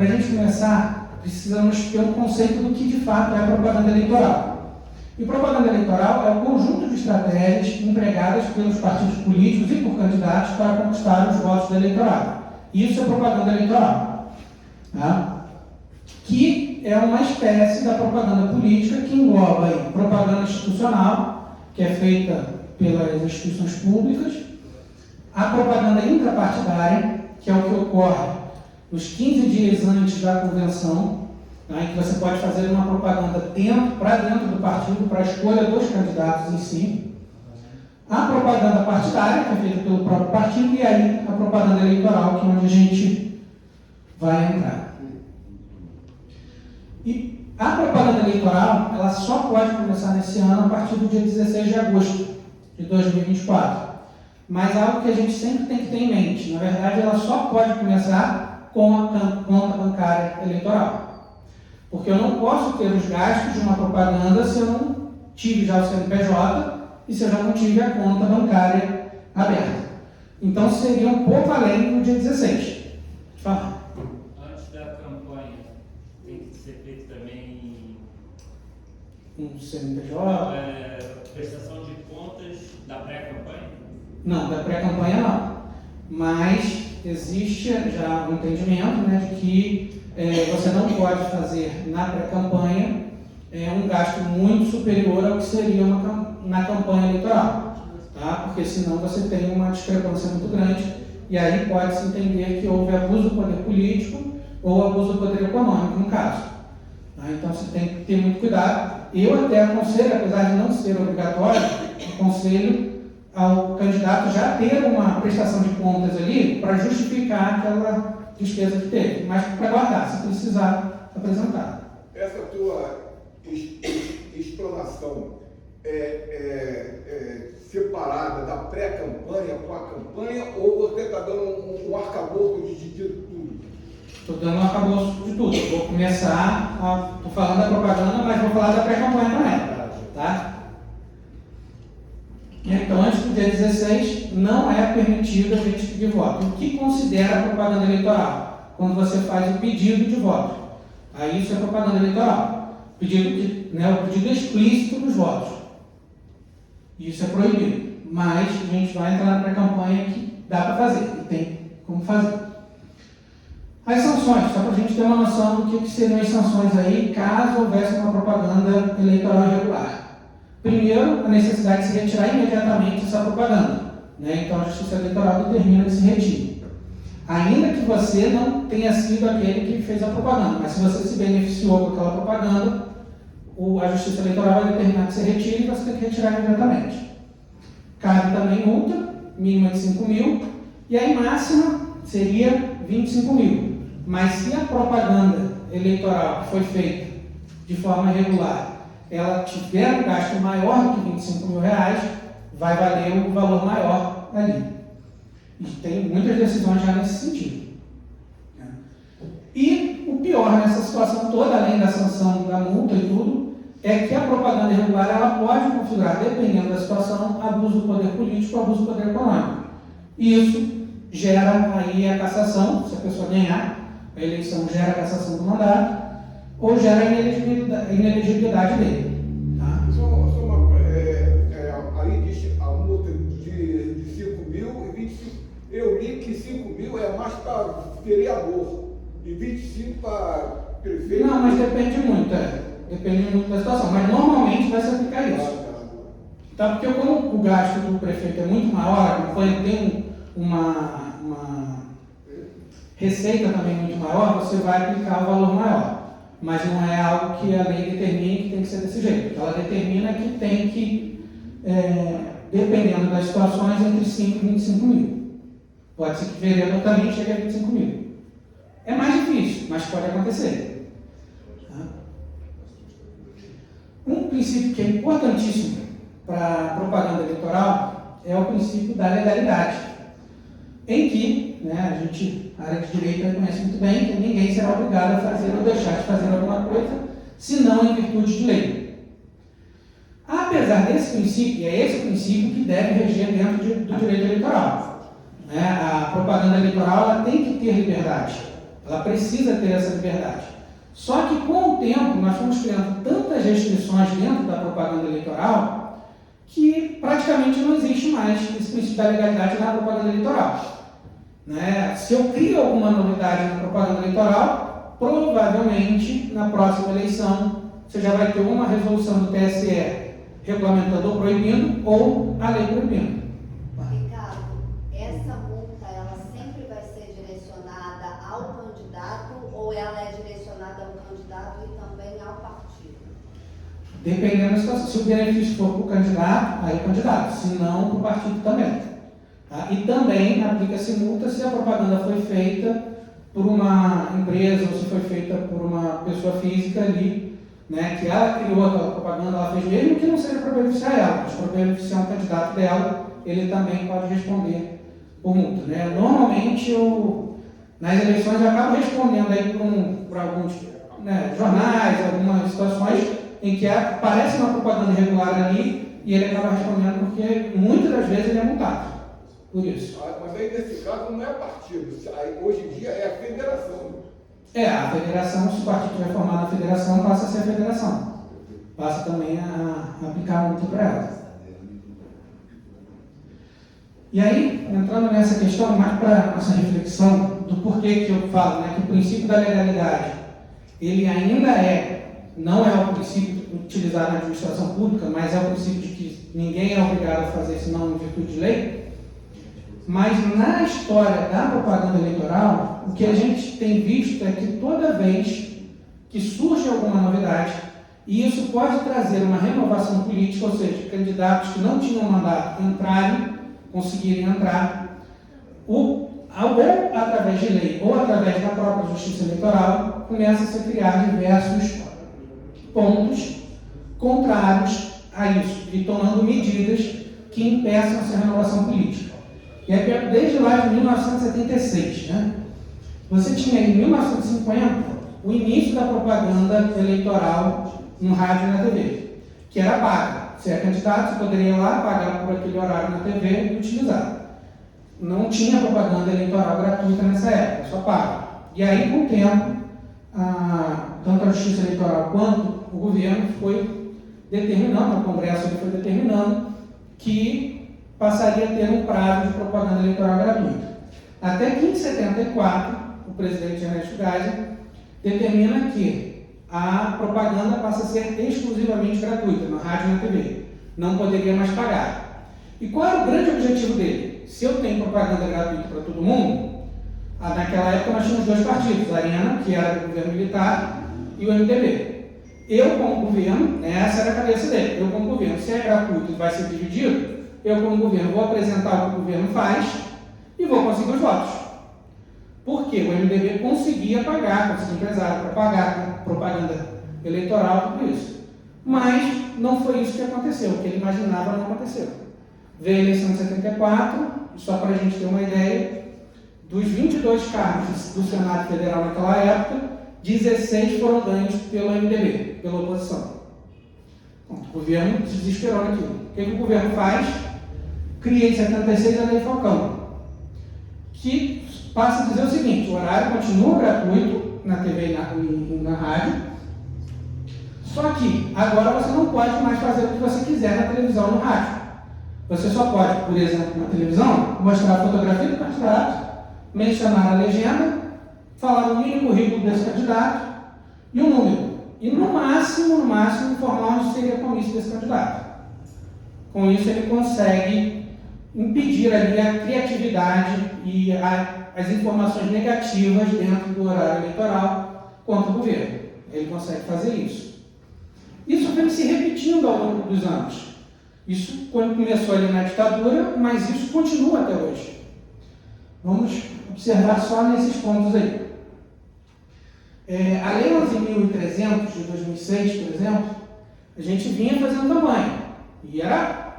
para a gente começar, precisamos ter um conceito do que de fato é a propaganda eleitoral. E propaganda eleitoral é o conjunto de estratégias empregadas pelos partidos políticos e por candidatos para conquistar os votos do eleitorado. Isso é propaganda eleitoral. Tá? Que é uma espécie da propaganda política que engloba aí, propaganda institucional, que é feita pelas instituições públicas, a propaganda intrapartidária, que é o que ocorre nos 15 dias antes da convenção, tá, em que você pode fazer uma propaganda para dentro do partido, para a escolha dos candidatos em si. A propaganda partidária, que é feita pelo próprio partido, e aí a propaganda eleitoral, que é onde a gente vai entrar. E a propaganda eleitoral, ela só pode começar nesse ano a partir do dia 16 de agosto de 2024. Mas algo que a gente sempre tem que ter em mente, na verdade, ela só pode começar com a conta bancária eleitoral. Porque eu não posso ter os gastos de uma propaganda se eu não tive já o CNPJ e se eu já não tive a conta bancária aberta. Então seria um pouco além do dia 16. Fala. Antes da campanha, tem que ser feito também Um CNPJ? Prestação de contas da pré-campanha? Não, da pré-campanha não. Mas existe já um entendimento, né, de que você não pode fazer na pré-campanha um gasto muito superior ao que seria na campanha eleitoral, tá? Porque senão você tem uma discrepância muito grande e aí pode-se entender que houve abuso do poder político ou abuso do poder econômico, no caso. Tá? Então você tem que ter muito cuidado. Eu até aconselho, apesar de não ser obrigatório, aconselho ao candidato já ter uma prestação de contas ali para justificar aquela despesa que teve, mas para guardar, se precisar apresentar. Essa tua explanação é separada da pré-campanha com a campanha, ou você está dando um arcabouço de tudo? Estou dando um arcabouço de tudo. Vou começar, estou falando da propaganda, mas vou falar da pré-campanha também, tá? Então, antes do dia 16, não é permitido a gente pedir voto. O que considera propaganda eleitoral? Quando você faz o pedido de voto. Aí isso é propaganda eleitoral. O pedido explícito dos votos. Isso é proibido. Mas a gente vai entrar na pré-campanha que dá para fazer, e tem como fazer. As sanções, só para a gente ter uma noção do que seriam as sanções aí, caso houvesse uma propaganda eleitoral irregular. Primeiro, a necessidade de se retirar imediatamente essa propaganda. Né? Então, a Justiça Eleitoral determina que se retire. Ainda que você não tenha sido aquele que fez a propaganda, mas se você se beneficiou com aquela propaganda, a Justiça Eleitoral vai determinar que se retire e você tem que retirar imediatamente. Cabe também multa, mínima de 5 mil, e aí máxima seria 25 mil. Mas se a propaganda eleitoral que foi feita de forma irregular, ela tiver um gasto maior do que 25 mil reais, vai valer um valor maior ali. E tem muitas decisões já nesse sentido. E o pior nessa situação toda, além da sanção da multa e tudo, é que a propaganda irregular ela pode configurar, dependendo da situação, abuso do poder político ou abuso do poder econômico. E isso gera aí a cassação, se a pessoa ganhar, a eleição gera a cassação do mandato, ou gera a inelegibilidade dele. Tá? Aí diz a multa de 5 mil e 25. Eu li que 5 mil é mais para vereador e 25 para prefeito. Não, mas depende muito, depende muito da situação. Mas normalmente vai se aplicar isso. Tá? Porque como o gasto do prefeito é muito maior, tem uma receita também muito maior, você vai aplicar o valor maior. Mas não é algo que a lei determine que tem que ser desse jeito. Ela determina que tem que, dependendo das situações, entre 5 e 25 mil. Pode ser que vereador também chegue a 25 mil. É mais difícil, mas pode acontecer. Tá? Um princípio que é importantíssimo para a propaganda eleitoral é o princípio da legalidade, em que a área de direito reconhece muito bem que ninguém será obrigado a fazer ou deixar de fazer alguma coisa, senão em virtude de lei. Apesar desse princípio, é esse princípio que deve reger dentro do direito eleitoral. A propaganda eleitoral ela tem que ter liberdade. Ela precisa ter essa liberdade. Só que com o tempo nós fomos criando tantas restrições dentro da propaganda eleitoral que praticamente não existe mais esse princípio da legalidade na propaganda eleitoral. Né? Se eu crio alguma novidade na propaganda eleitoral, provavelmente na próxima eleição você já vai ter uma resolução do TSE regulamentando ou proibindo, ou a lei proibindo. Ricardo, essa multa ela sempre vai ser direcionada ao candidato ou ela é direcionada ao candidato e também ao partido? Dependendo da situação. Se o benefício for para o candidato, aí é o candidato, se não, para o partido também. Tá? E também aplica-se multa se a propaganda foi feita por uma empresa ou se foi feita por uma pessoa física ali, né, que ela criou aquela propaganda, ela fez mesmo que não seja para beneficiar ela, mas para beneficiar um candidato dela, ele também pode responder por multa. Né? Normalmente, nas eleições, eu acabo respondendo aí para alguns jornais, algumas situações em que aparece uma propaganda irregular ali e ele acaba respondendo porque muitas das vezes ele é multado por isso. Mas aí nesse caso não é partido, aí, hoje em dia é a federação. A federação, se o partido estiver formado na federação, passa a ser a federação. Passa também a aplicar a multa para ela. E aí, entrando nessa questão, mais para nossa reflexão do porquê que eu falo, né, que o princípio da legalidade, ele ainda não é o princípio utilizado na administração pública, mas é o princípio de que ninguém é obrigado a fazer senão em virtude de lei. Mas na história da propaganda eleitoral, o que a gente tem visto é que toda vez que surge alguma novidade, e isso pode trazer uma renovação política, ou seja, candidatos que não tinham mandato conseguirem entrar, ou através de lei, ou através da própria justiça eleitoral, começa a se criar diversos pontos contrários a isso, e tomando medidas que impeçam essa renovação política. E aí, desde lá de 1976, né? Você tinha em 1950 o início da propaganda eleitoral no rádio e na TV, que era paga. Se é candidato, você poderia ir lá pagar por aquele horário na TV e utilizar. Não tinha propaganda eleitoral gratuita nessa época, só paga. E aí, com o tempo, tanto a Justiça Eleitoral quanto o governo foi determinando, o Congresso foi determinando que passaria a ter um prazo de propaganda eleitoral gratuita. Até que em 74, o presidente Ernesto Geisel determina que a propaganda passa a ser exclusivamente gratuita, na rádio e na TV. Não poderia mais pagar. E qual era o grande objetivo dele? Se eu tenho propaganda gratuita para todo mundo, naquela época nós tínhamos dois partidos, a Arena, que era do governo militar, e o MDB. Eu, como governo, essa era a cabeça dele, eu como governo, se é gratuito e vai ser dividido, eu, como governo, vou apresentar o que o governo faz e vou conseguir os votos. Por quê? O MDB conseguia pagar, conseguia empresário para pagar propaganda eleitoral, tudo isso. Mas não foi isso que aconteceu, o que ele imaginava não aconteceu. Veio a eleição de 74, só para a gente ter uma ideia, dos 22 cargos do Senado Federal naquela época, 16 foram ganhos pelo MDB, pela oposição. Bom, o governo se desesperou naquilo. O que o governo faz? Cria em 76 a Lei Falcão, que passa a dizer o seguinte: o horário continua gratuito na TV e na rádio, só que agora você não pode mais fazer o que você quiser na televisão e no rádio. Você só pode, por exemplo, na televisão, mostrar a fotografia do candidato, mencionar a legenda, falar o mínimo currículo desse candidato e o número. E no máximo, informar onde seria o comício desse candidato. Com isso ele consegue impedir ali a criatividade e as informações negativas dentro do horário eleitoral contra o governo. Ele consegue fazer isso. Isso vem se repetindo ao longo dos anos. Isso quando começou ali na ditadura, mas isso continua até hoje. Vamos observar só nesses pontos aí. A Lei 11.300 de 2006, por exemplo, a gente vinha fazendo campanha e era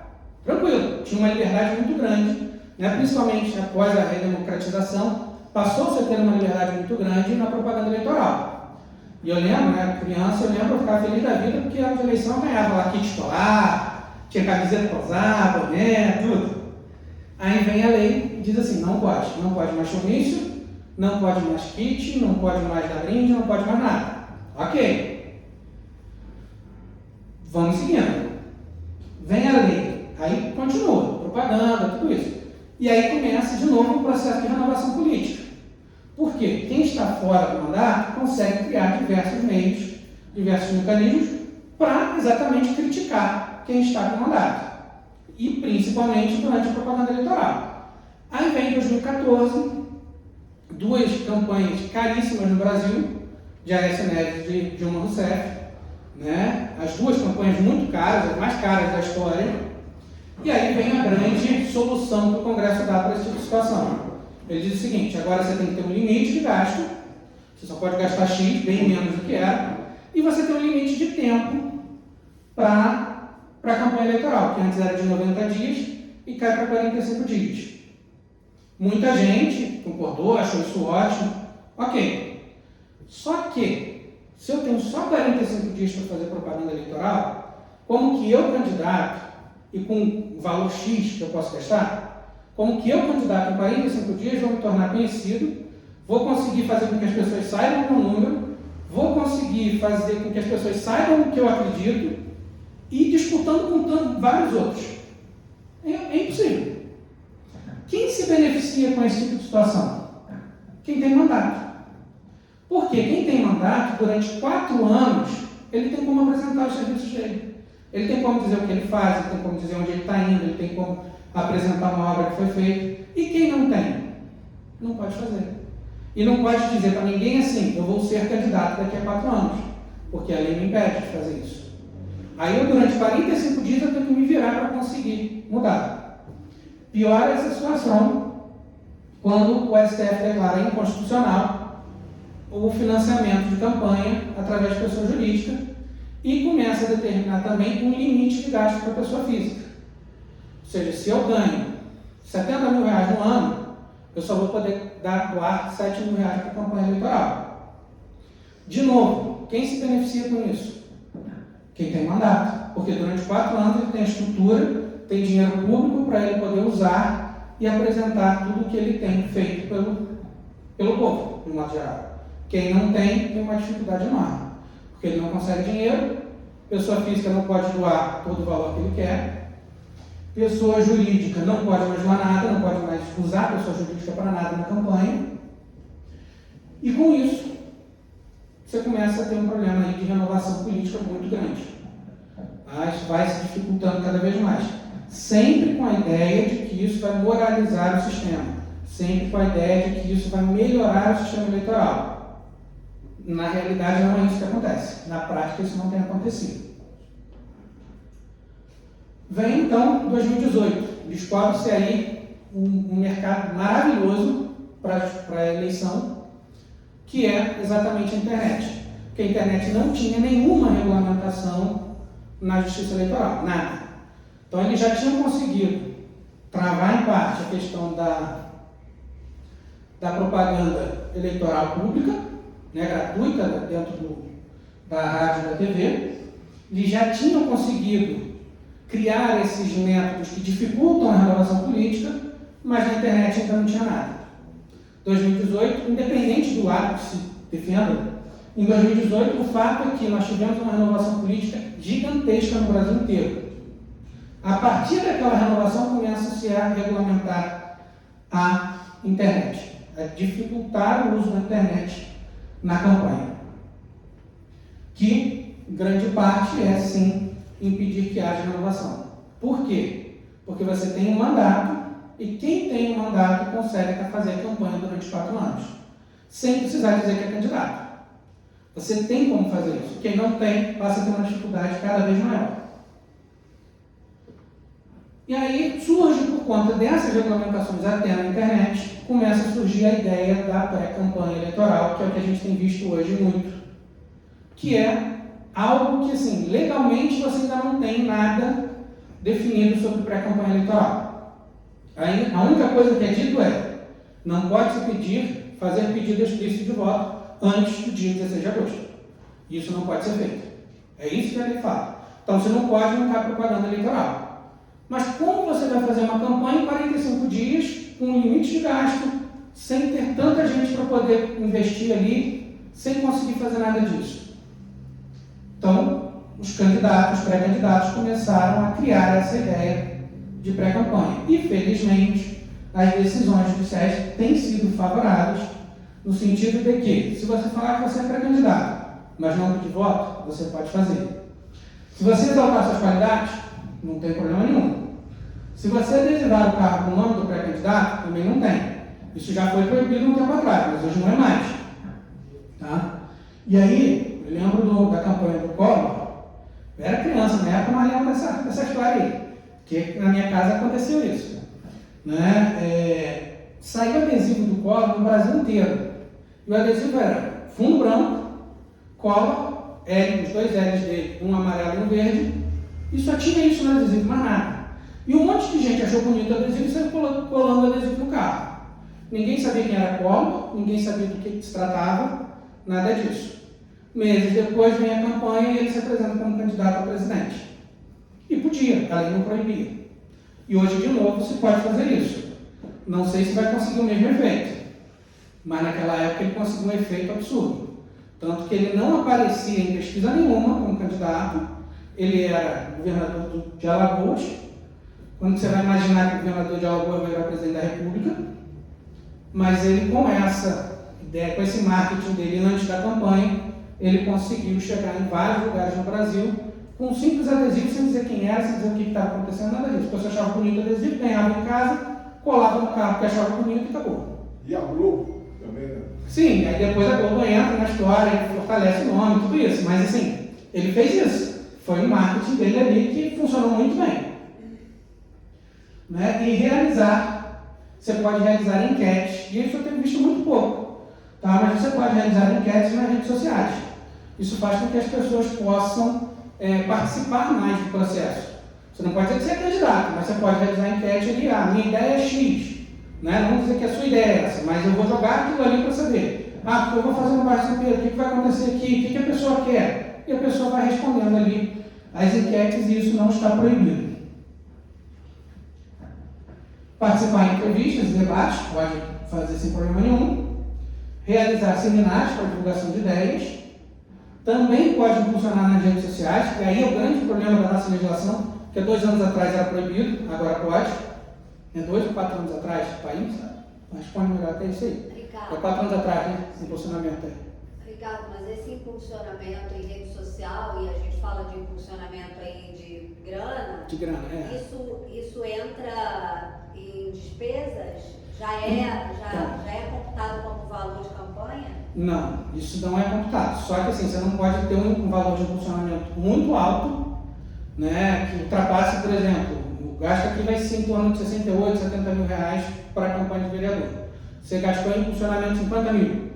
tranquilo, tinha uma liberdade muito grande, né? Principalmente após a redemocratização, passou-se a ter uma liberdade muito grande na propaganda eleitoral. E eu lembro, criança, eu ficava feliz da vida porque na eleição eu ganhava lá kit escolar, tinha camiseta pra usar, boné, tudo. Aí vem a lei e diz assim, não pode mais comício, não pode mais kit, não pode mais dar brinde, não pode mais nada. Ok. Vamos seguindo. Vem a lei. Aí continua, propaganda, tudo isso. E aí começa de novo o processo de renovação política. Por quê? Quem está fora do mandato consegue criar diversos meios, diversos mecanismos para exatamente criticar quem está com o mandato. E principalmente durante a propaganda eleitoral. Aí vem 2014, duas campanhas caríssimas no Brasil, de Aécio Neves e de Dilma Rousseff, né? As duas campanhas muito caras, as mais caras da história. E aí vem a grande solução que o Congresso dá para essa tipo de situação. Ele diz o seguinte: agora você tem que ter um limite de gasto, você só pode gastar X, bem menos do que era, e você tem um limite de tempo para a campanha eleitoral, que antes era de 90 dias e cai para 45 dias. Muita gente concordou, achou isso ótimo. Ok. Só que, se eu tenho só 45 dias para fazer propaganda eleitoral, como que eu, candidato, e com valor X que eu posso gastar, como que eu, candidato, em 45 dias vou me tornar conhecido, vou conseguir fazer com que as pessoas saibam o meu número, vou conseguir fazer com que as pessoas saibam o que eu acredito, e disputando com vários outros. É impossível. Quem se beneficia com esse tipo de situação? Quem tem mandato. Porque quem tem mandato, durante 4 anos, ele tem como apresentar os serviços dele. Ele tem como dizer o que ele faz, ele tem como dizer onde ele está indo, ele tem como apresentar uma obra que foi feita. E quem não tem? Não pode fazer. E não pode dizer para ninguém assim: eu vou ser candidato daqui a 4 anos, porque a lei me impede de fazer isso. Aí eu, durante 45 dias, eu tenho que me virar para conseguir mudar. Pior é essa situação quando o STF declara inconstitucional o financiamento de campanha através de pessoa jurídica e começa a determinar também um limite de gasto para a pessoa física. Ou seja, se eu ganho 70 mil reais no ano, eu só vou poder doar 7 mil reais para a campanha eleitoral. De novo, quem se beneficia com isso? Quem tem mandato. Porque durante 4 anos ele tem a estrutura, tem dinheiro público para ele poder usar e apresentar tudo o que ele tem feito pelo povo, de modo geral. Quem não tem uma dificuldade enorme, porque ele não consegue dinheiro, pessoa física não pode doar todo o valor que ele quer, pessoa jurídica não pode mais doar nada, não pode mais usar a pessoa jurídica para nada na campanha, e com isso você começa a ter um problema aí de renovação política muito grande. Mas vai se dificultando cada vez mais. Sempre com a ideia de que isso vai moralizar o sistema. Sempre com a ideia de que isso vai melhorar o sistema eleitoral. Na realidade, não é isso que acontece. Na prática, isso não tem acontecido. Vem, então, 2018. Descobre-se aí um mercado maravilhoso para a eleição, que é exatamente a internet. Porque a internet não tinha nenhuma regulamentação na justiça eleitoral, nada. Então eles já tinham conseguido travar em parte a questão da propaganda eleitoral pública, né, gratuita, dentro da rádio e da TV. Eles já tinham conseguido criar esses métodos que dificultam a renovação política, mas na internet ainda não tinha nada. 2018, independente do lado que se defenda, em 2018 o fato é que nós tivemos uma renovação política gigantesca no Brasil inteiro. A partir daquela renovação começa-se a regulamentar a internet, a dificultar o uso da internet na campanha, que grande parte é sim impedir que haja renovação. Por quê? Porque você tem um mandato e quem tem um mandato consegue fazer a campanha durante 4 anos, sem precisar dizer que é candidato. Você tem como fazer isso. Quem não tem passa a ter uma dificuldade cada vez maior. E aí surge, por conta dessas regulamentações até na internet, começa a surgir a ideia da pré-campanha eleitoral, que é o que a gente tem visto hoje muito, que é algo que, assim, legalmente você ainda não tem nada definido sobre pré-campanha eleitoral. Aí, a única coisa que é dito é: não pode se fazer pedido explícito de voto antes do dia 16 de agosto. Isso não pode ser feito. É isso que a lei fala. Então você não pode montar propaganda eleitoral. Mas como você vai fazer uma campanha em 45 dias, com um limite de gasto, sem ter tanta gente para poder investir ali, sem conseguir fazer nada disso. Então, os candidatos, os pré-candidatos começaram a criar essa ideia de pré-campanha. E, felizmente, as decisões do SESC têm sido favoráveis, no sentido de que, se você falar que você é pré-candidato, mas não de voto, você pode fazer. Se você exaltar suas qualidades, não tem problema nenhum. Se você adesivar o cargo com o nome do pré-candidato, também não tem. Isso já foi proibido um tempo atrás, mas hoje não é mais. Tá? E aí, eu lembro da campanha do Collor, eu era criança na época, mas lembro dessa história aí, que na minha casa aconteceu isso. Né? Saiu adesivo do Collor no Brasil inteiro. E o adesivo era fundo branco, Collor, L, os dois L's dele, um amarelo e um verde, e só tinha isso no adesivo, mais nada. E um monte de gente achou bonito o adesivo e saiu colando o adesivo no carro. Ninguém sabia quem era Collor, ninguém sabia do que se tratava, nada disso. Meses depois vem a campanha e ele se apresenta como candidato a presidente. E podia, a lei não proibia. E hoje, de novo, se pode fazer isso. Não sei se vai conseguir o mesmo efeito, mas naquela época ele conseguiu um efeito absurdo. Tanto que ele não aparecia em pesquisa nenhuma como candidato, ele era governador de Alagoas. Quando você vai imaginar que o governador de Alagoas vai virar presidente da República, mas ele, com essa ideia, com esse marketing dele antes da campanha, ele conseguiu chegar em vários lugares no Brasil com um simples adesivo, sem dizer quem era, sem dizer o que estava acontecendo, nada disso. Você achava bonito o adesivo, ganhava em casa, colava no carro que achava bonito e acabou. E a Globo também, né? Sim, aí depois a Globo entra na história, fortalece o nome, tudo isso, mas assim, ele fez isso. Foi um marketing dele ali que funcionou muito bem. Né? E realizar, você pode realizar enquetes, e isso eu tenho visto muito pouco, tá? Mas você pode realizar enquetes nas redes sociais. Isso faz com que as pessoas possam participar mais do processo. Você não pode dizer que você é candidato, mas você pode realizar enquete ali, minha ideia é X. Né? Não vou dizer que a sua ideia é essa, mas eu vou jogar aquilo ali para saber. Porque eu vou fazer no bairro São Pedro, o que vai acontecer aqui, o que a pessoa quer? E a pessoa vai respondendo ali as enquetes e isso não está proibido. Participar em entrevistas e debates, pode fazer sem problema nenhum. Realizar seminários para divulgação de ideias. Também pode impulsionar nas redes sociais, que aí é o grande problema da nossa legislação, que há 2 anos atrás era proibido, agora pode. 2 ou 4 anos atrás, país, responde melhor até isso aí. Ricardo, 4 anos atrás, né? Esse impulsionamento aí. Ricardo, mas esse impulsionamento em rede social, e a gente fala de impulsionamento aí de grana, isso entra em despesas? Já é computado como valor de campanha? Não, isso não é computado. Só que assim, você não pode ter um valor de impulsionamento muito alto, né, que ultrapasse, por exemplo, o gasto aqui vai ser em torno de 68, 70 mil reais para a campanha de vereador. Você gastou em impulsionamento 50 mil.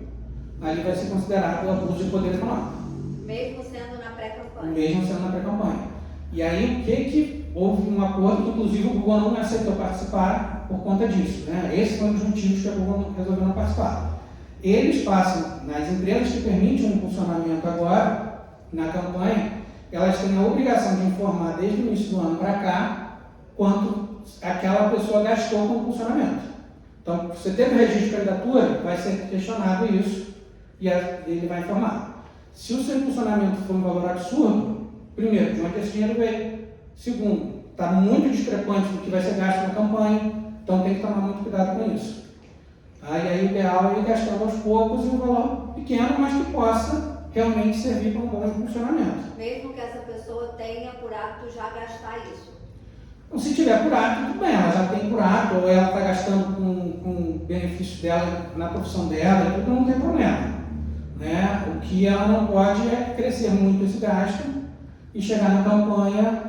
Ali vai ser considerado abuso de poder econômico. Mesmo sendo na pré-campanha? Mesmo sendo na pré-campanha. E aí, o que houve um acordo que, inclusive, o Google não aceitou participar por conta disso. Né? Esse foi um dos motivos que o Google resolveu não participar. Eles passam, nas empresas que permitem o impulsionamento agora, na campanha, elas têm a obrigação de informar desde o início do ano para cá quanto aquela pessoa gastou com o impulsionamento. Então, se você teve o registro de candidatura, vai ser questionado isso e ele vai informar. Se o seu impulsionamento for um valor absurdo, primeiro, de onde esse dinheiro veio. Segundo, está muito discrepante do que vai ser gasto na campanha, então tem que tomar muito cuidado com isso. E aí o ideal é ir gastando aos poucos em um valor pequeno, mas que possa realmente servir para um bom funcionamento. Mesmo que essa pessoa tenha por hábito já gastar isso? Então, se tiver por hábito, tudo bem, ela já tem por hábito, ou ela está gastando com o benefício dela na profissão dela, tudo não tem problema. Né? O que ela não pode é crescer muito esse gasto e chegar na campanha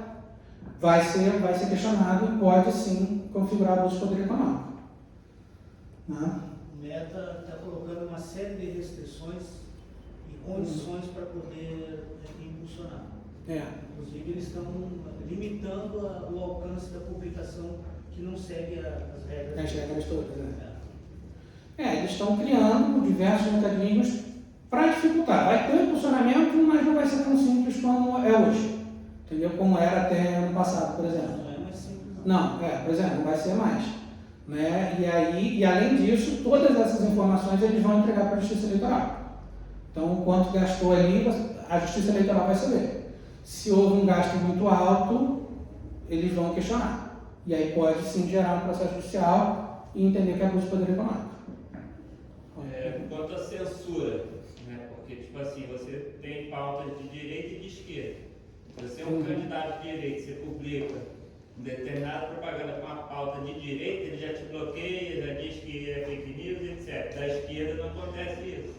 vai ser questionado e pode sim configurar abuso de poder econômico. Né? O Meta está colocando uma série de restrições e condições para poder impulsionar. Inclusive, eles estão limitando o alcance da publicação que não segue as regras. As regras todas, né? Eles estão criando diversos mecanismos para dificultar. Vai ter um impulsionamento, mas não vai ser tão simples como é hoje. Entendeu? Como era até ano passado, por exemplo. Não é mais simples. Não, por exemplo, não vai ser mais. né? E além disso, todas essas informações eles vão entregar para a Justiça Eleitoral. Então, o quanto gastou ali, a Justiça Eleitoral vai saber. Se houve um gasto muito alto, eles vão questionar. E aí pode sim gerar um processo judicial e entender que é abuso de poder econômico. Quanto à censura, né? Porque, tipo assim, você tem pautas de direita e de esquerda. Você é um candidato de direita, você publica determinada propaganda com uma pauta de direita, ele já te bloqueia, já diz que é fake news, etc. Da esquerda não acontece isso.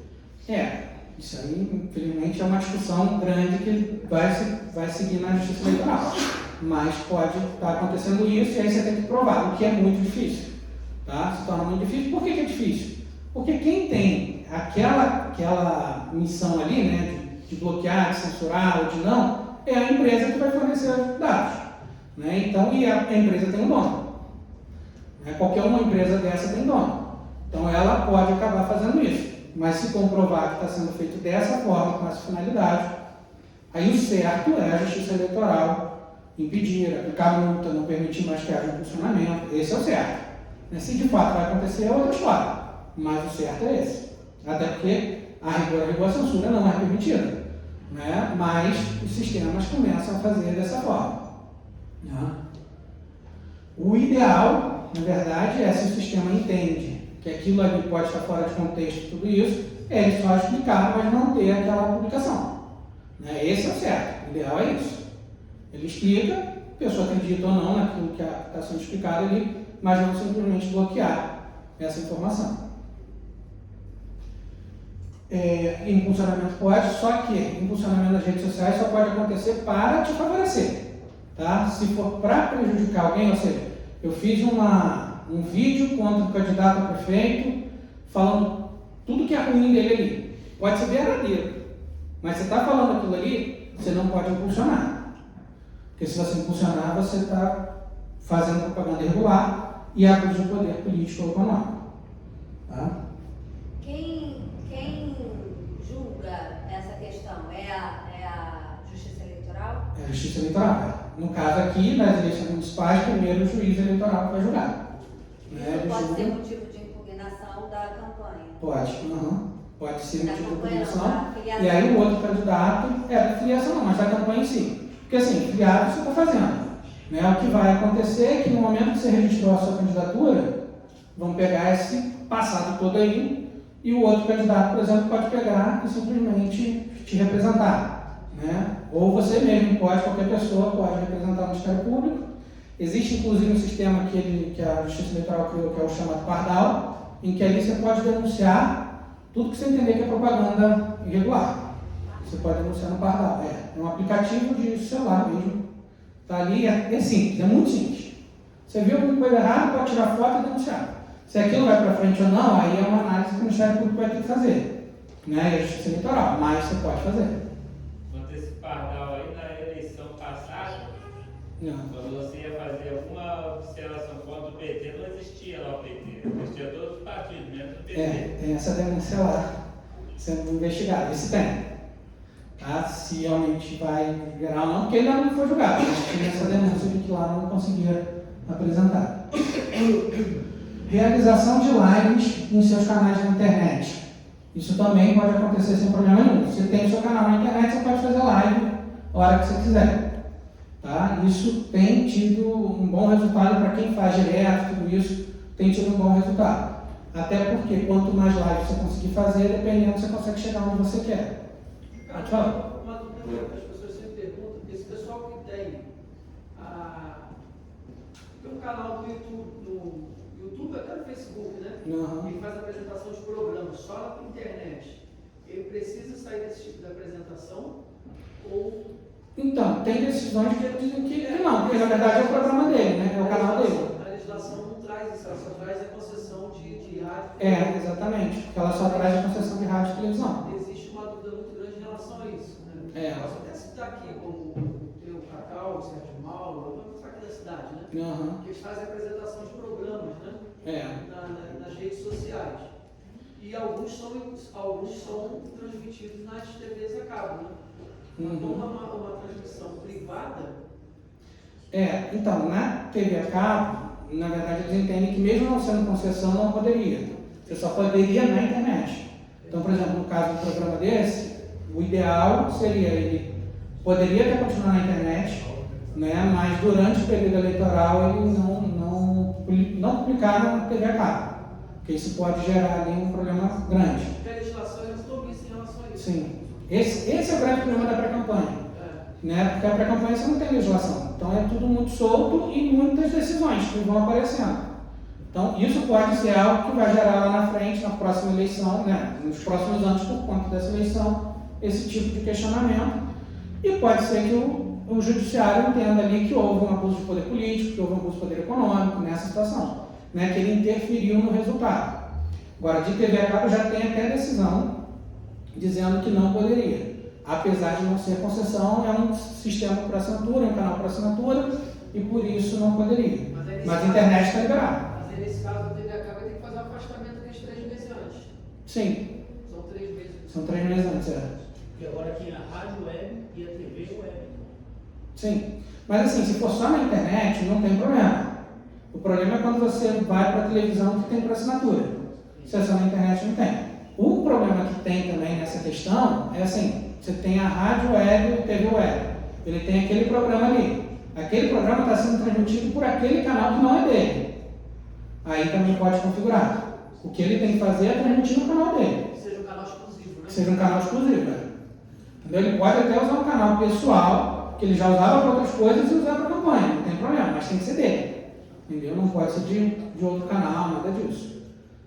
Isso aí, infelizmente, é uma discussão grande que vai seguir na Justiça Eleitoral. Mas pode estar acontecendo isso e aí você tem que provar, o que é muito difícil. Tá? Se torna muito difícil. Por que é difícil? Porque quem tem aquela missão ali, né, de bloquear, de censurar ou de não, é a empresa que vai fornecer os dados. Né? Então, e a empresa tem um dono. Né? Qualquer uma empresa dessa tem dono. Então, ela pode acabar fazendo isso. Mas se comprovar que está sendo feito dessa forma, com essa finalidade, aí o certo é a Justiça Eleitoral impedir, aplicar multa, não permitir mais que haja um funcionamento. Esse é o certo. Se de fato vai acontecer, é outra história. Mas o certo é esse. Até porque a censura não é permitida. Né? Mas os sistemas começam a fazer dessa forma. Né? O ideal, na verdade, é se o sistema entende que aquilo ali pode estar fora de contexto, tudo isso, é ele só explicar, mas não ter aquela publicação. Né? Esse é o certo. O ideal é isso. Ele explica, a pessoa acredita ou não naquilo que está sendo explicado ali, mas não simplesmente bloquear essa informação. Impulsionamento pode, só que impulsionamento nas redes sociais só pode acontecer para te favorecer. Tá? Se for para prejudicar alguém, ou seja, eu fiz um vídeo contra o candidato a prefeito, falando tudo que é ruim dele ali. Pode ser verdadeiro, mas você está falando aquilo ali, você não pode impulsionar. Porque se você impulsionar, você está fazendo propaganda irregular e abuso de poder político ou econômico. Tá? Quem julga essa questão é a Justiça Eleitoral? É a Justiça Eleitoral. No caso aqui, nas eleições municipais, primeiro o juiz eleitoral vai julgar. Isso pode ser motivo de impugnação da campanha? Pode, pode ser da motivo de campanha, impugnação. não, E aí o outro candidato da filiação não, mas da campanha em si. Porque assim, filiado você está fazendo. Né? O que vai acontecer é que no momento que você registrou a sua candidatura, vão pegar esse passado todo aí e o outro candidato, por exemplo, pode pegar e simplesmente te representar. Né? Ou você mesmo pode, qualquer pessoa pode representar o Ministério Público. Existe inclusive um sistema que a Justiça Eleitoral criou, que é o chamado Pardal, em que ali você pode denunciar tudo que você entender que é propaganda irregular. Você pode denunciar no Pardal. É um aplicativo de celular mesmo. Está ali, é simples, é muito simples. Você viu alguma coisa errada, pode tirar foto e denunciar. Se aquilo vai para frente ou não, aí é uma análise que o Ministério Público vai ter que fazer. Né? É a Justiça Eleitoral, mas você pode fazer. Quanto a esse pardal aí, na eleição passada, quando você ia fazer alguma observação contra o PT, não existia lá o PT. Existia todos os partidos, menos o PT. Tem essa denúncia lá, sendo investigada. Esse tem. Tá? Se realmente vai virar ou não, porque ainda não foi julgado. Mas tem essa denúncia de que lá não conseguia apresentar. Realização de lives em seus canais na internet. Isso também pode acontecer sem problema nenhum. Você tem o seu canal na internet, você pode fazer live a hora que você quiser. Tá? Isso tem tido um bom resultado para quem faz direto, tudo isso tem tido um bom resultado. Até porque quanto mais live você conseguir fazer, dependendo, você consegue chegar onde você quer. Pode falar. Uma dúvida que as pessoas sempre perguntam, esse pessoal que tem um canal do YouTube, até no Facebook, né? Ele faz apresentação de programas só na internet. Ele precisa sair desse tipo de apresentação? Ou... Então, tem decisões que dizem que não, porque na verdade é o programa dele, né? É o canal dele. A legislação não traz isso, ela só traz a concessão de rádio. Exatamente, porque ela só traz a concessão de rádio e televisão. Existe uma dúvida muito grande em relação a isso. Né? Posso até citar aqui, como o Cacau, o Sérgio Mauro, vamos aqui da cidade, né? Que eles fazem apresentação de programas, né? Nas redes sociais. E alguns são transmitidos nas TVs a cabo, né? Então, uma transmissão privada. Então, na TV a cabo, Na verdade, eles entendem que mesmo não sendo concessão, não poderia. Você só poderia na internet. Então, por exemplo, no caso do programa desse, o ideal seria ele poderia até continuar na internet, né, mas durante o período eleitoral ele não publicar na TV a cabo, porque isso pode gerar ali um problema grande. Porque a legislação é muito isso em relação a isso. Sim. Esse é o grande problema da pré-campanha. Né? Porque a pré-campanha você não tem legislação. Então é tudo muito solto e muitas decisões que vão aparecendo. Então isso pode ser algo que vai gerar lá na frente, na próxima eleição, né? Nos próximos anos, por conta dessa eleição, esse tipo de questionamento. E pode ser que o judiciário entenda ali que houve um abuso de poder político, que houve um abuso de poder econômico nessa situação, né? Que ele interferiu no resultado. Agora, de TV a cabo já tem até decisão dizendo que não poderia. Apesar de não ser concessão, é um sistema por assinatura, é um canal por assinatura, e por isso não poderia. Mas a internet está liberada. Mas aí, nesse caso, a TV a cabo tem que fazer um afastamento daqueles 3 meses antes. Sim. São 3 meses. São 3 meses antes, é. Porque agora aqui a rádio web e a TV web. Sim. Mas assim, se for só na internet, não tem problema. O problema é quando você vai para a televisão que tem por assinatura. Se é só na internet, não tem. O problema que tem também nessa questão é assim, você tem a rádio web e a TV web. Ele tem aquele programa ali. Aquele programa está sendo transmitido por aquele canal que não é dele. Aí também pode configurar. O que ele tem que fazer é transmitir no canal dele. Seja um canal exclusivo, né? Seja um canal exclusivo, né? Entendeu? Ele pode até usar um canal pessoal, que ele já usava para outras coisas, e usar para campanha, não tem problema, mas tem que ser dele. Entendeu? Não pode ser de outro canal, nada disso.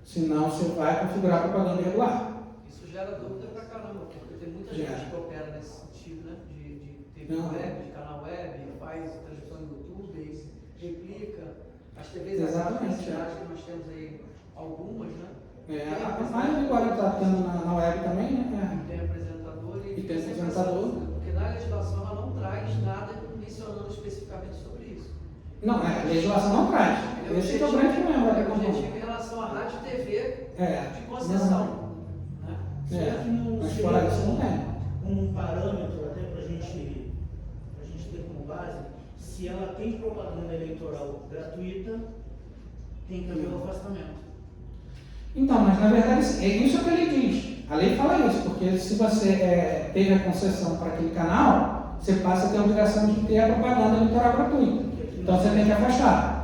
Senão você vai configurar propaganda irregular. Isso gera dúvida pra caramba, porque tem muita gente que opera nesse sentido, né? De TV web, de canal web, faz transmissão no YouTube, replica. As TVs Exatamente, que nós temos aí algumas, né? A maioria agora está tendo na web também, né? Tem apresentador E tem apresentador. Porque na legislação ela não traz nada mencionando especificamente sobre isso. Não, a legislação não traz. Esse é o grande problema da O pré-campanha. objetivo em relação à rádio e TV de concessão. Não. Né? Será que não Mas seria fora isso não tem. um parâmetro até para a gente ter como base, se ela tem propaganda eleitoral gratuita, tem que haver um afastamento. Então, mas na verdade é isso que ele diz. A lei fala isso, porque se você teve a concessão para aquele canal, você passa a ter a obrigação de ter a propaganda eleitoral gratuita. Então você tem que afastar.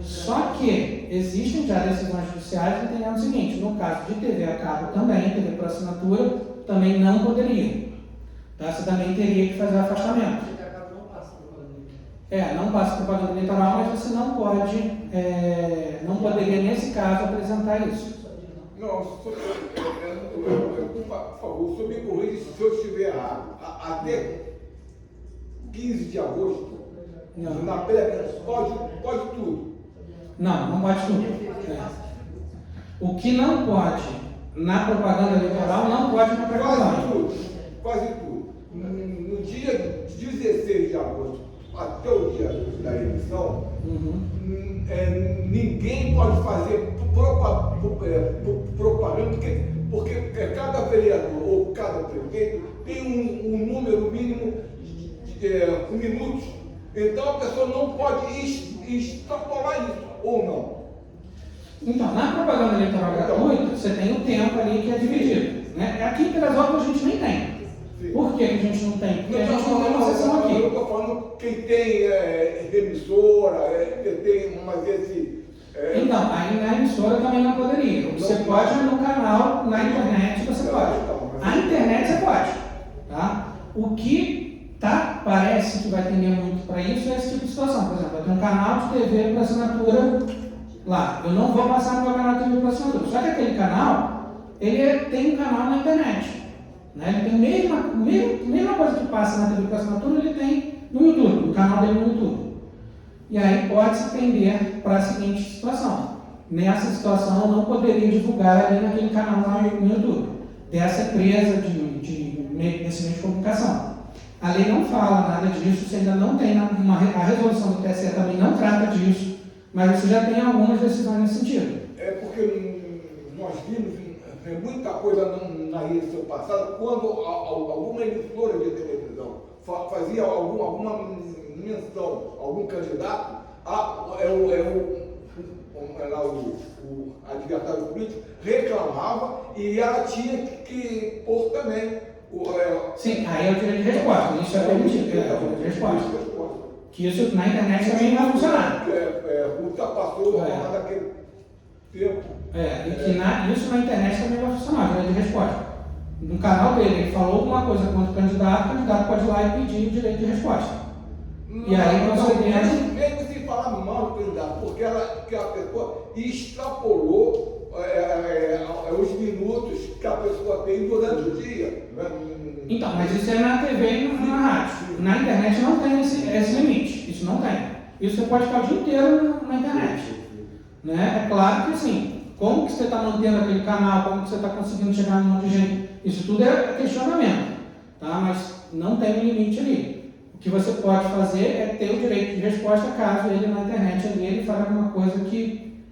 Só que existem já decisões judiciais entendendo o seguinte, no caso de TV a cabo também, TV por assinatura, também não poderia. Tá? Você também teria que fazer o afastamento. TV a cabo não passa propaganda. Não passa propaganda eleitoral, mas você não pode, não poderia nesse caso apresentar isso. Não, por favor, o senhor me corrige se eu estiver errado. Até 15 de agosto, na pré pode tudo. Não pode tudo. O que não pode na propaganda eleitoral, não pode na pré-campanha. Quase tudo. No dia 16 de agosto, até o dia da eleição, ninguém pode fazer propaganda, porque cada vereador ou cada prefeito tem um número mínimo de minutos. Então a pessoa não pode extrapolar isso, ou não. Então, na propaganda eleitoral gratuita, você tem o tempo ali que é dividido. Né? Aqui em Pirasópolis a gente nem tem. Sim. Por que a gente não tem? Porque a gente não tem uma sessão aqui. Eu estou falando quem tem emissora, tem, mas esse... Então, aí na emissora também não poderia. Você pode no canal, na internet você pode. A internet você pode. Tá? O que parece que vai tender muito para isso é esse tipo de situação. Por exemplo, eu tenho um canal de TV por assinatura lá. Eu não vou passar no meu canal de TV por assinatura. Só que aquele canal, ele tem um canal na internet. Né? Ele tem a mesma coisa que passa na TV por assinatura, ele tem no YouTube, no canal dele no YouTube. E aí pode-se tender para a seguinte situação. Nessa situação eu não poderia divulgar ali naquele canal no YouTube, dessa empresa desse meio de comunicação. A lei não fala nada disso, você ainda não tem a resolução do TSE também não trata disso, mas você já tem algumas decisões nesse sentido. É porque nós vimos muita coisa na eleição passada, quando alguma emissora de televisão fazia alguma menção, algum candidato, lá o adversário político reclamava e ela tinha que pôr também. Sim, aí é o direito de resposta, isso é permitido, é o direito de resposta. Que isso na internet também vai funcionar. Ultrapassou naquele tempo. E que isso na internet também vai funcionar, direito de resposta. No canal dele, ele falou alguma coisa contra o candidato pode ir lá e pedir o direito de resposta. Não, e aí mesmo sem falar mal do candidato, porque que a pessoa extrapolou os minutos que a pessoa tem durante o dia. Então, mas isso é na TV e na rádio. Na internet não tem esse limite. Isso não tem. Isso você pode ficar o dia inteiro na internet. Né? É claro que assim, como que você está mantendo aquele canal, como que você está conseguindo chegar no monte de gente, isso tudo é questionamento. Tá? Mas não tem limite ali. O que você pode fazer é ter o direito de resposta caso ele na internet ali ele fale alguma coisa que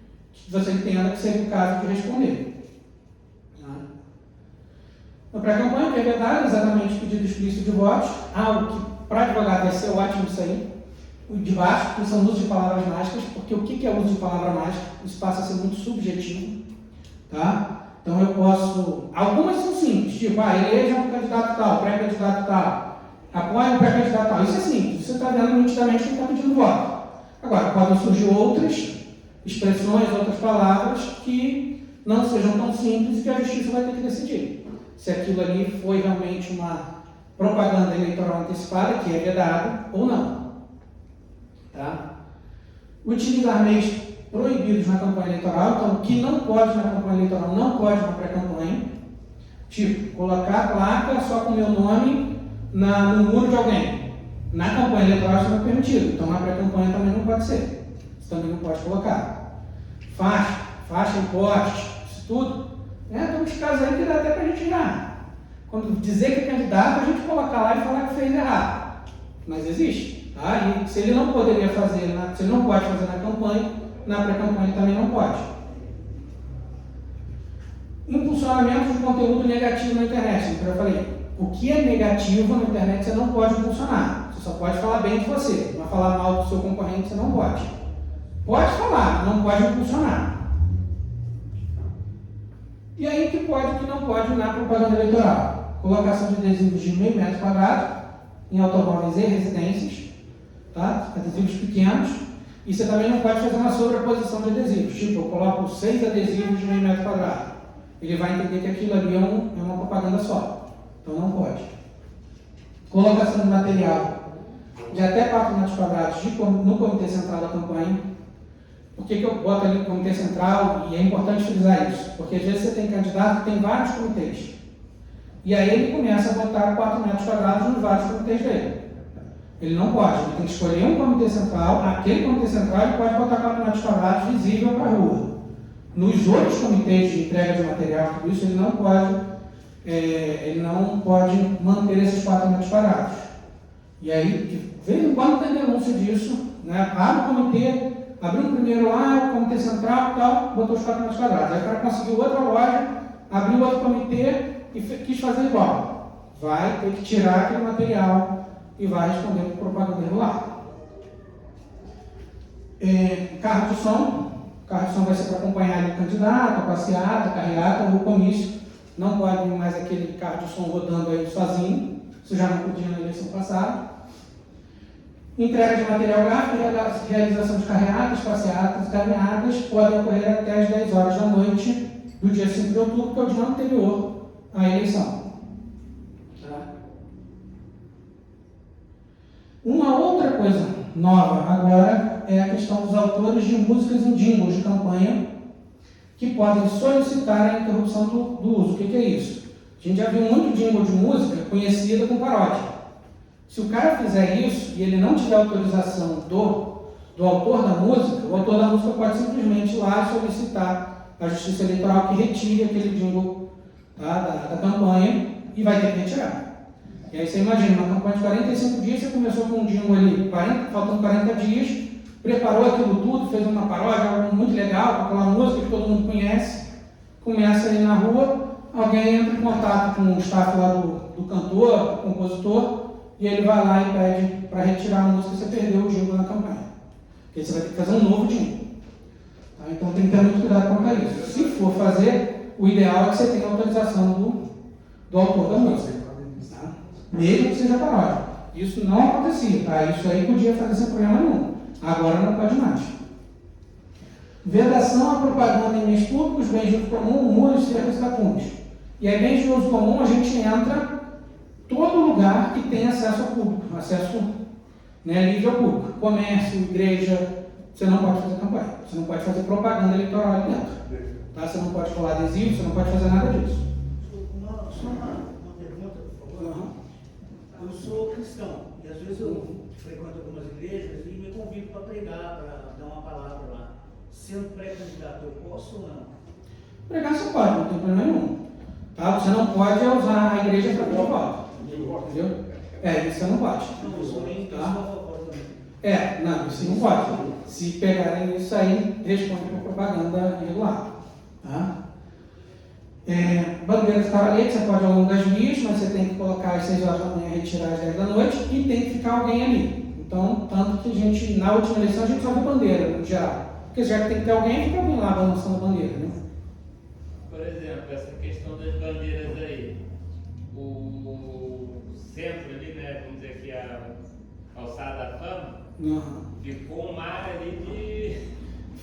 você entenda que seja o caso de responder. Na pré-campanha, que é vedado exatamente pedido explícito de votos, algo que para advogado vai ser ótimo isso aí, o de baixo, que são uso de palavras mágicas, porque o que é uso de palavra mágica? Isso passa a ser muito subjetivo, tá? Então eu posso, algumas são simples, tipo, eleja um candidato tal, pré-candidato tal, apoia um pré-candidato tal, isso é simples, você está vendo nitidamente quem está pedindo voto. Agora, podem surgir outras expressões, outras palavras que não sejam tão simples e que a justiça vai ter que decidir se aquilo ali foi realmente uma propaganda eleitoral antecipada, que é vedado, ou não. Tá? Utilizar meios proibidos na campanha eleitoral, então o que não pode na campanha eleitoral não pode na pré-campanha, tipo, colocar a placa só com o meu nome no muro de alguém. Na campanha eleitoral isso não é permitido, então na pré-campanha também não pode ser. Isso também não pode colocar. Faixa em poste, isso tudo. Tem uns casos aí que dá até para a gente já. Quando dizer que é candidato, a gente colocar lá e falar que fez errado. Mas existe. Tá? E se ele não poderia fazer, se ele não pode fazer na campanha, na pré-campanha também não pode. Impulsionamento de conteúdo negativo na internet. Como eu falei, o que é negativo na internet você não pode impulsionar. Você só pode falar bem de você. Mas falar mal do seu concorrente você não pode. Pode falar, não pode impulsionar. E aí que pode e que não pode na propaganda eleitoral. Colocação de adesivos de 0,5 metro quadrado em automóveis e residências, tá? Adesivos pequenos. E você também não pode fazer uma sobreposição de adesivos. Tipo, eu coloco 6 adesivos de 0,5 metro quadrado. Ele vai entender que aquilo ali é uma propaganda só. Então não pode. Colocação de material de até 4 metros quadrados no comitê central da campanha. Por que eu boto ali o comitê central? E é importante frisar isso, porque às vezes você tem candidato que tem vários comitês. E aí ele começa a botar 4 metros quadrados nos vários comitês dele. Ele não pode, ele tem que escolher um comitê central, aquele comitê central ele pode botar 4 metros quadrados visível para a rua. Nos outros comitês de entrega de material, tudo isso, ele não pode manter esses 4 metros quadrados. E aí, de vez em quando tem denúncia disso, né? Abre o comitê, abriu um primeiro lá, o comitê central e tal, botou os 4 metros quadrados. Aí para conseguir outra loja, abriu outro comitê e quis fazer igual. Vai ter que tirar aquele material e vai responder para o propagandeiro lá. Carro de som. Carro de som vai ser para acompanhar o candidato, a passeata, a carreata ou o comício. Não pode mais aquele carro de som rodando aí sozinho. Isso já não podia na eleição passada. Entrega de material gráfico e realização de carreatas, passeatas e caminhadas podem ocorrer até às 10 horas da noite do dia 5 de outubro, que é o dia anterior à eleição. Tá? Uma outra coisa nova agora é a questão dos autores de músicas em jingles de campanha que podem solicitar a interrupção do uso. O que é isso? A gente já viu muito jingle de música conhecida com paródia. Se o cara fizer isso e ele não tiver autorização do autor da música, o autor da música pode simplesmente ir lá solicitar à Justiça Eleitoral que retire aquele jingle, tá, da campanha e vai ter que retirar. E aí você imagina, uma campanha de 45 dias, você começou com um jingle ali, faltando 40 dias, preparou aquilo tudo, fez uma paródia, algo muito legal, com aquela música que todo mundo conhece, começa ali na rua, alguém entra em contato com o staff lá do cantor, do compositor, e ele vai lá e pede para retirar a música e você perdeu o jingle na campanha. Porque você vai ter que fazer um novo jingle. Tá? Então tem que ter muito cuidado quanto a isso. Se for fazer, o ideal é que você tenha autorização do autor da música. Tá? Mesmo que seja paródia. Isso não acontecia, tá? Isso aí podia fazer sem problema nenhum. Agora não pode mais. Vedação à propaganda em meios públicos, bens de uso comum, muros, cercas e tapumes. E aí, bens de uso comum, a gente entra todo lugar que tem acesso ao público, acesso, né, livre ao público. Comércio, igreja, você não pode fazer campanha, você não pode fazer propaganda eleitoral ali dentro. Tá? Você não pode colar adesivo, você não pode fazer nada disso. Só uma pergunta, por favor. Eu sou cristão e às vezes eu frequento algumas igrejas e me convido para pregar, para dar uma palavra lá. Sendo pré-candidato, eu posso ou não? Pregar você pode, não tem problema nenhum. Tá? Você não pode usar a igreja para pedir voto. Entendeu? Isso você não pode. Não, eu sou nem pessoa a favor também. Não, isso não pode. Se pegarem isso aí, responde por propaganda irregular. Tá? Bandeiras de cavalete, você pode ao longo das vias, mas você tem que colocar às 6 horas da manhã e retirar às 10 da noite e tem que ficar alguém ali. Então, tanto que a gente, na última eleição, a gente só viu bandeira, no geral. Porque já que tem que ter alguém, fica alguém lá balançando a bandeira, né? Por exemplo, essa questão das bandeiras aí. O centro ali, né, vamos dizer que a Calçada da Fama, ficou um mar ali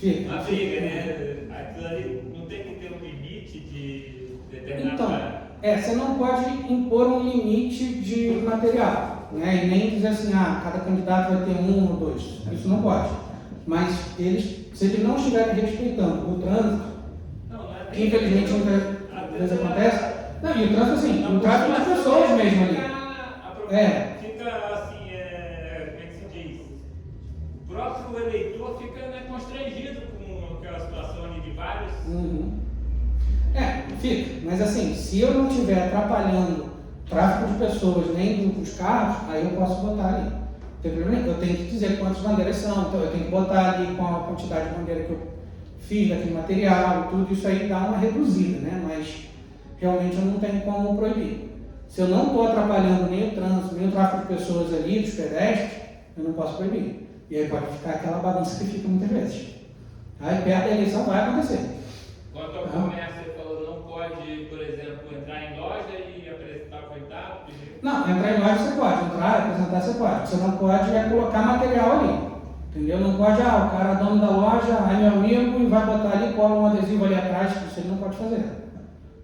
de uma briga, né? Aquilo ali não tem que ter um limite de determinado... Então, você não pode impor um limite de material, né? E nem dizer assim, cada candidato vai ter 1 ou 2. Isso não pode. Mas se eles não estiverem respeitando o trânsito, que infelizmente muitas vezes acontece, e o trânsito assim, o tráfego das pessoas mesmo ali. Fica assim, como é que se diz? O próprio eleitor fica, né, constrangido com aquela situação ali de vários. Fica, mas assim, se eu não estiver atrapalhando o tráfego de pessoas nem dos carros, aí eu posso botar ali. Tem problema? Eu tenho que dizer quantas bandeiras são, então eu tenho que botar ali com a quantidade de bandeira que eu fiz daquele material, tudo isso aí dá uma reduzida, né? Mas realmente eu não tenho como proibir. Se eu não estou atrapalhando nem o trânsito, nem o tráfego de pessoas ali, dos pedestres, eu não posso proibir. E aí pode ficar aquela bagunça que fica muitas vezes. Aí perto da eleição vai acontecer. Quanto ao comércio, você falou, não pode, por exemplo, entrar em loja e apresentar o candidato? Não, entrar em loja você pode, apresentar você pode. Você não pode colocar material ali. Entendeu? Não pode, o cara é dono da loja, é meu amigo e vai botar ali, cola um adesivo ali atrás, que isso ele não pode fazer.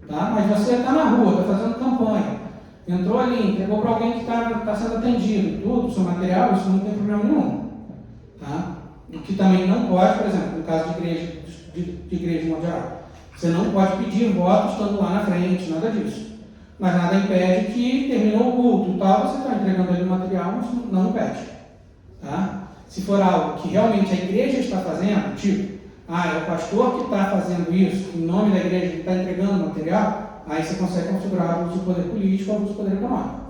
Tá? Mas você está na rua, está fazendo campanha, entrou ali, entregou para alguém que está sendo atendido, tudo, seu material, isso não tem problema nenhum. Tá? O que também não pode, por exemplo, no caso de igreja de modo geral, você não pode pedir voto estando lá na frente, nada disso. Mas nada impede que terminou o culto e tal, você está entregando ali o material, mas não impede. Tá? Se for algo que realmente a igreja está fazendo, tipo, é o pastor que está fazendo isso, em nome da igreja que está entregando o material, aí você consegue configurar o uso do poder político ou o uso do poder econômico.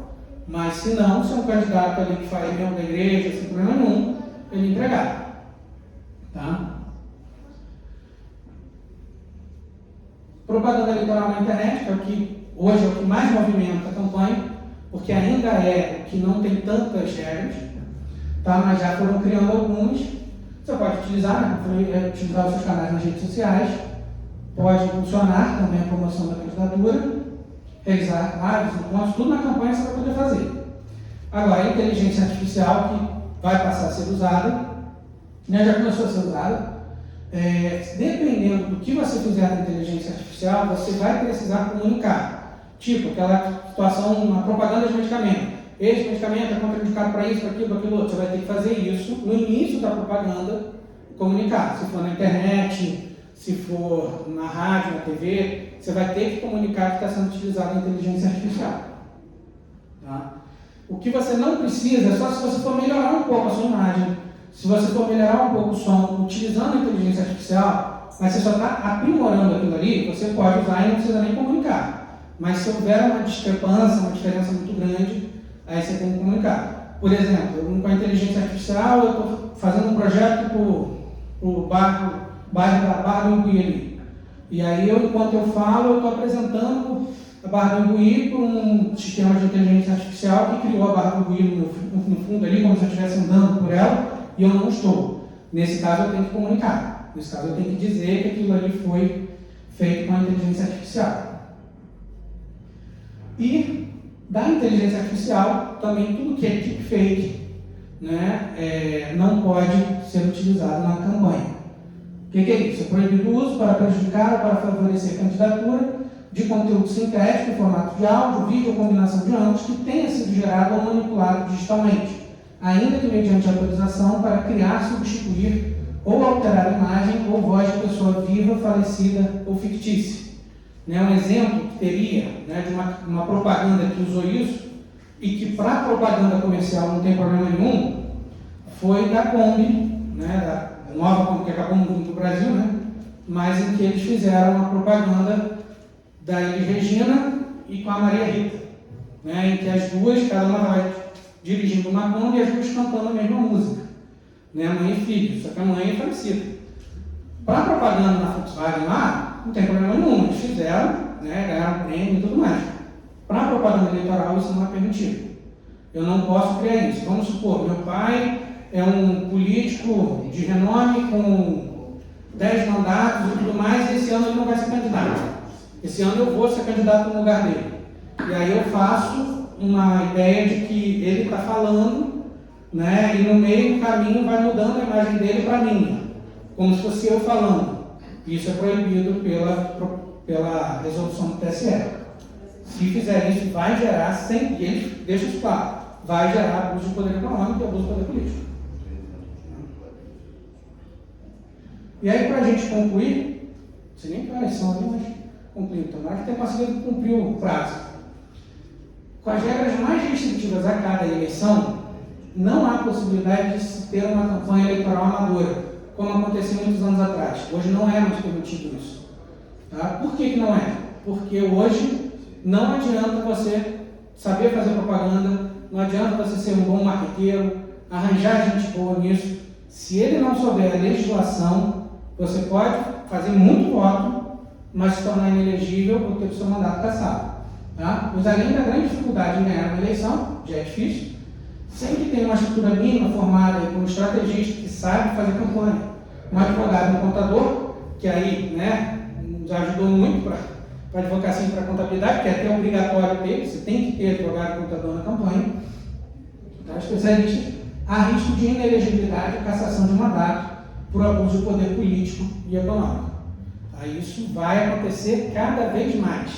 Mas se não, se é um candidato ali que faz mesmo da igreja, sem problema nenhum, ele entregar. Tá? Propaganda eleitoral na internet, que é o que hoje é o que mais movimenta a campanha, porque ainda é o que não tem tantas regras, tá? Mas já foram criando alguns. Você pode utilizar, utilizar os seus canais nas redes sociais, pode impulsionar também a promoção da candidatura, realizar lives, encontros, tudo na campanha você vai poder fazer. Agora, a inteligência artificial que vai passar a ser usada, né, já começou a ser usada, dependendo do que você fizer na inteligência artificial, você vai precisar comunicar. Tipo, aquela situação, uma propaganda de medicamento. Esse medicamento é contraindicado para isso, para aquilo, para aquilo outro. Você vai ter que fazer isso no início da propaganda, comunicar. Se for na internet, se for na rádio, na TV, você vai ter que comunicar que está sendo utilizada a inteligência artificial. Tá? O que você não precisa é só se você for melhorar um pouco a sua imagem, se você for melhorar um pouco o som, utilizando a inteligência artificial, mas você só está aprimorando aquilo ali, você pode usar e não precisa nem comunicar. Mas se houver uma discrepância, uma diferença muito grande, aí você tem que comunicar. Por exemplo, com a inteligência artificial, eu estou fazendo um projeto para o bairro da Barra do Imbuí ali. E aí, enquanto eu falo, eu estou apresentando a Barra do Imbuí por um sistema de inteligência artificial que criou a Barra do Imbuí no fundo ali, como se eu estivesse andando por ela, e eu não estou. Nesse caso, eu tenho que comunicar. Nesse caso, eu tenho que dizer que aquilo ali foi feito com a inteligência artificial. E da inteligência artificial, também tudo que é deepfake, né, não pode ser utilizado na campanha. O que é isso? É proibido o uso para prejudicar ou para favorecer a candidatura de conteúdo sintético em formato de áudio, vídeo ou combinação de ambos que tenha sido gerado ou manipulado digitalmente, ainda que mediante autorização para criar, substituir ou alterar a imagem ou voz de pessoa viva, falecida ou fictícia. Um exemplo que teria, né, de uma propaganda que usou isso e que para propaganda comercial não tem problema nenhum, foi da Kombi, né, da nova Kombi que acabou no do Brasil, né, mas em que eles fizeram uma propaganda da Elis Regina e com a Maria Rita, né, em que as duas, cada uma vai dirigindo uma Kombi e as duas cantando a mesma música, né, mãe e filho, só que a mãe é falecida. Para a propaganda na Volkswagen lá, não tem problema nenhum, eles fizeram, né, ganharam prêmio e tudo mais. Para a propaganda eleitoral, isso não é permitido. Eu não posso criar isso. Vamos supor, meu pai é um político de renome com 10 mandatos e tudo mais, e esse ano ele não vai ser candidato. Esse ano eu vou ser candidato no lugar dele. E aí eu faço uma ideia de que ele está falando, né, e no meio do caminho vai mudando a imagem dele para mim, como se fosse eu falando. Isso é proibido pela resolução do TSE. Se fizer isso, vai gerar, e ele deixa isso claro, vai gerar abuso de poder econômico e abuso de poder político. E aí, para a gente concluir, não sei nem que horas são ali, mas concluir, então, acho que tem conseguido cumprir o prazo. Com as regras mais restritivas a cada eleição, não há possibilidade de se ter uma campanha eleitoral amadora, como aconteceu muitos anos atrás. Hoje não é mais permitido isso. Tá? Por que não é? Porque hoje não adianta você saber fazer propaganda, não adianta você ser um bom marqueteiro, arranjar gente boa nisso. Se ele não souber a legislação, você pode fazer muito voto, mas se tornar inelegível ou ter o seu mandato cassado. Tá? Mas além da grande dificuldade em ganhar uma eleição, já é difícil, sem que tenha uma estrutura mínima formada por um estrategista que sabe fazer campanha, um advogado, um contador, que aí, né, nos ajudou muito para a advocacia e para a contabilidade, que é até obrigatório ter, você tem que ter advogado e contador na campanha, tá? Especialista, há risco de inelegibilidade e cassação de mandato por abuso de poder político e econômico. Tá? Isso vai acontecer cada vez mais.